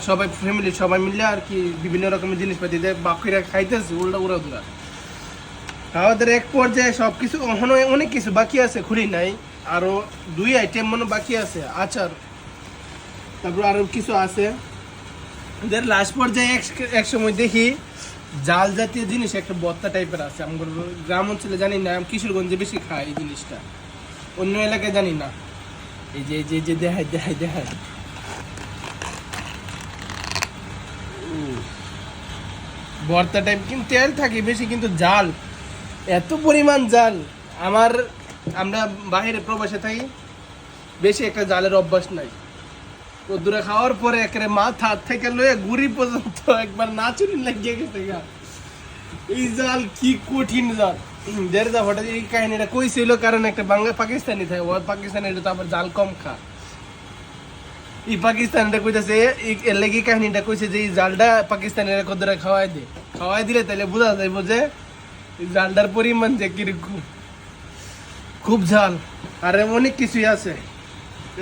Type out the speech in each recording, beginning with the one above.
সবাই ফ্যামিলি সবাই মিলে আর কি বিভিন্ন রকমের জিনিসপাতি দিয়ে বাকিরা খাইতেছে উল্টা উড়া দুরা। আমাদের এক পর্যায়ে সব কিছু অনেক কিছু বাকি আছে, খুলি নাই, আরো 2 আইটেম মনে বাকি আছে, আচার, তারপর আরো কিছু আছে। এদের লাস্ট পর্যায়ে এক সময় দেখি জাল জাতীয় জিনিস একটা বত্তা টাইপের আছে। আমার গ্রাম অঞ্চলে জানি না, আমি কিশোরগঞ্জে বেশি খাই এই জিনিসটা, অন্য এলাকায় জানি না। এই যে যে যে দেখাই দেখাই দেখাই ভর্তা টাইপ, কিন্তু তেল থাকে বেশি, কিন্তু জাল এত পরিমাণ জাল। আমরা বাইরে প্রবাসে থাকি, বেশি একটা জালের অভ্যাস নাই। দূরে খাওয়ার পরে একেবারে মাথা থেকে লয়ে গুড়ি পর্যন্ত একবার নাচুরি লাগিয়ে গেছে গা। এই জাল কি কঠিন জাল। হঠাৎ এই কাহিনীটা কইছিল কারণ একটা বাংলা পাকিস্তানি থাকে, ও পাকিস্তানি তো আবার জাল কম খা। এই পাকিস্তানিটা কইতাছে এর লাগি কাহিনীটা কইছে যে এই জালটা পাকিস্তানিরা কদরে খাওয়াই দিলে তাহলে বোঝা যাইব যে এই জালটার পরিমাণ যে কিরকম, খুব ঝাল। আর অনেক কিছুই আছে,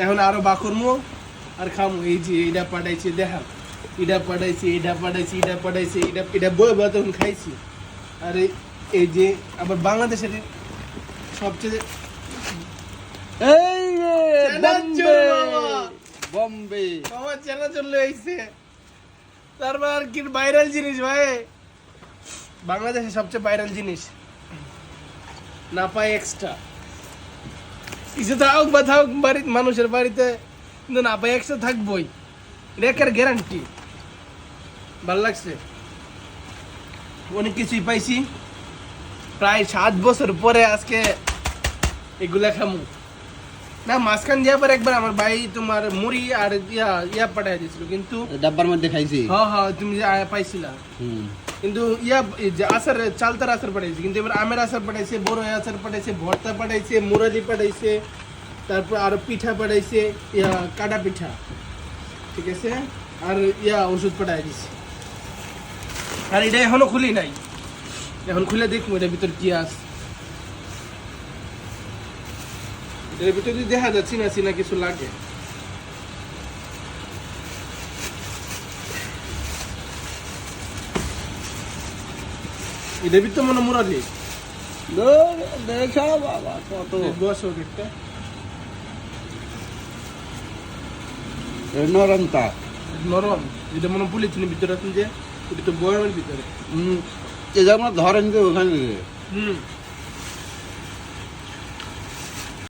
এখন আরো বাকরমো আর খামু। এই যে এটা পাঠাইছে দেখা, এটা পাঠাইছে, এটা বই তখন খাইছি। আর এই যে আবার বাংলাদেশের সবচেয়ে বম্বে আমার চেনা চলে আইছে, তারপর কি ভাইরাল জিনিস ভাই, বাংলাদেশের সবচেয়ে ভাইরাল জিনিস না পাই এক্সট্রা কিছু থাকুক বা থাকুক মানুষের বাড়িতে, কিন্তু না পাই এক্সট্রা থাকবই, রেখের গ্যারান্টি। ভালো লাগছে, অনেক কিছুই পাইছি। প্রায় 7 বছর পরে আজকে এগুলা খামু না। মাঝখান দিয়ে আবার একবার আমার ভাই তোমার মুড়ি আর ইয়া পাঠাই দিয়েছিল, কিন্তু ডাব্বার মধ্যে খাইছি। হ্যাঁ তুমি যে পাইছিলা, কিন্তু আচার চালতার আচার পাঠাইছে, কিন্তু এবার আমের আচার পাঠাইছে, বড় আচার পাঠাইছে, ভর্তা পাঠাইছে, মুরালি পাঠাইছে, তারপর আরো পিঠা পাঠাইছে, কাটা পিঠা, ঠিক আছে, আর ওষুধ পাঠাই দিছে। আর এটা এখনো খুলি নাই, এখন খুলে দেখবো এটার ভিতর কি আছে। এর ভিতর যদি দেখা যাচ্ছে না চিনা কিছু লাগে। এটার ভিতর মনে মুরালি দেখা বাবা কত বসো একটা নরমতা নরম, যেটা মনে পলিথিনের ভিতরে আছে যে এটা তো বয়ামের ভিতরে। এ যেমন ধরেন যে ওখানে হুম